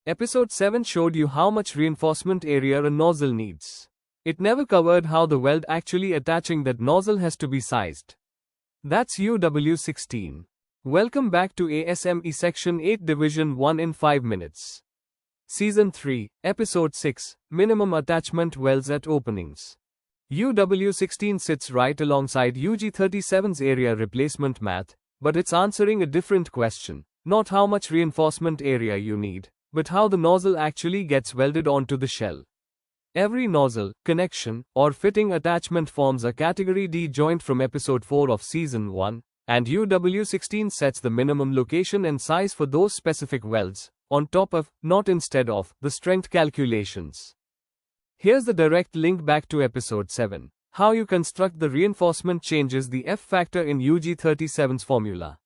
Episode 7 showed you how much reinforcement area a nozzle needs. It never covered how the weld actually attaching that nozzle has to be sized. That's UW-16. Welcome back to ASME Section 8 Division 1 in 5 minutes. Season 3, Episode 6, Minimum Attachment Welds at Openings. UW-16 sits right alongside UG-37's area replacement math, but it's answering a different question, not how much reinforcement area you need, but how the nozzle actually gets welded onto the shell. Every nozzle, connection, or fitting attachment forms a Category D joint from Episode 4 of Season 1, and UW-16 sets the minimum location and size for those specific welds, on top of, not instead of, the strength calculations. Here's the direct link back to Episode 7. How you construct the reinforcement changes the F factor in UG-37's formula.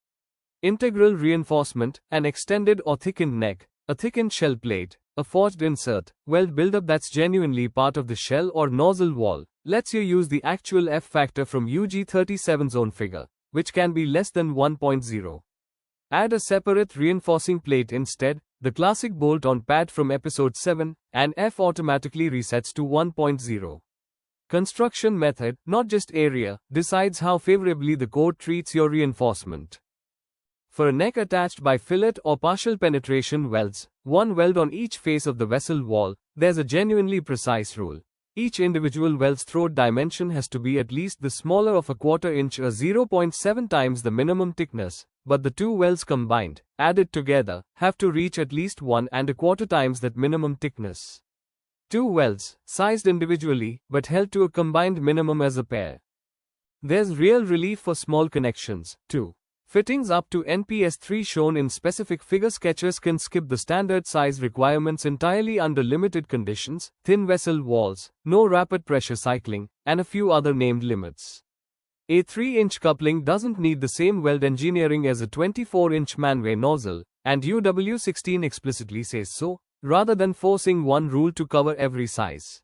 Integral reinforcement, an extended or thickened neck, a thickened shell plate, a forged insert, weld buildup that's genuinely part of the shell or nozzle wall, lets you use the actual F factor from UG-37's own figure, which can be less than 1.0. Add a separate reinforcing plate instead, the classic bolt-on pad from Episode 7, and F automatically resets to 1.0. Construction method, not just area, decides how favorably the code treats your reinforcement. For a neck attached by fillet or partial penetration welds, one weld on each face of the vessel wall, there's a genuinely precise rule. Each individual weld's throat dimension has to be at least the smaller of a 1/4 inch or 0.7 times the minimum thickness, but the two welds combined, added together, have to reach at least 1¼ times that minimum thickness. Two welds, sized individually, but held to a combined minimum as a pair. There's real relief for small connections, too. Fittings up to NPS 3 shown in specific figure sketches can skip the standard size requirements entirely under limited conditions, thin vessel walls, no rapid pressure cycling, and a few other named limits. A 3-inch coupling doesn't need the same weld engineering as a 24-inch manway nozzle, and UW-16 explicitly says so, rather than forcing one rule to cover every size.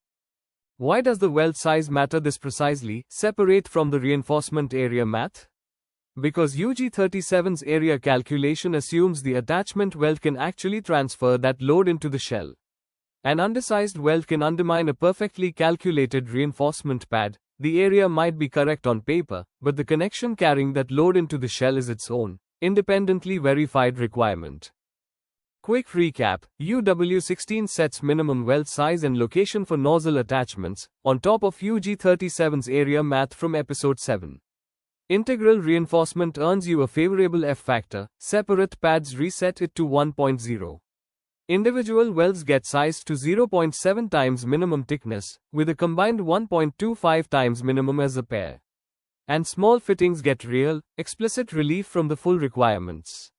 Why does the weld size matter this precisely, separate from the reinforcement area math? Because UG-37's area calculation assumes the attachment weld can actually transfer that load into the shell. An undersized weld can undermine a perfectly calculated reinforcement pad. The area might be correct on paper, but the connection carrying that load into the shell is its own, independently verified requirement. Quick recap, UW-16 sets minimum weld size and location for nozzle attachments, on top of UG-37's area math from Episode 7. Integral reinforcement earns you a favorable F factor, separate pads reset it to 1.0. Individual welds get sized to 0.7 times minimum thickness, with a combined 1.25 times minimum as a pair. And small fittings get real, explicit relief from the full requirements.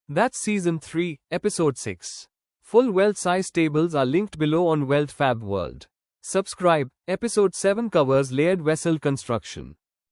That's Season 3, Episode 6. Full weld size tables are linked below on Weld Fab World. Subscribe. Episode 7 covers layered vessel construction.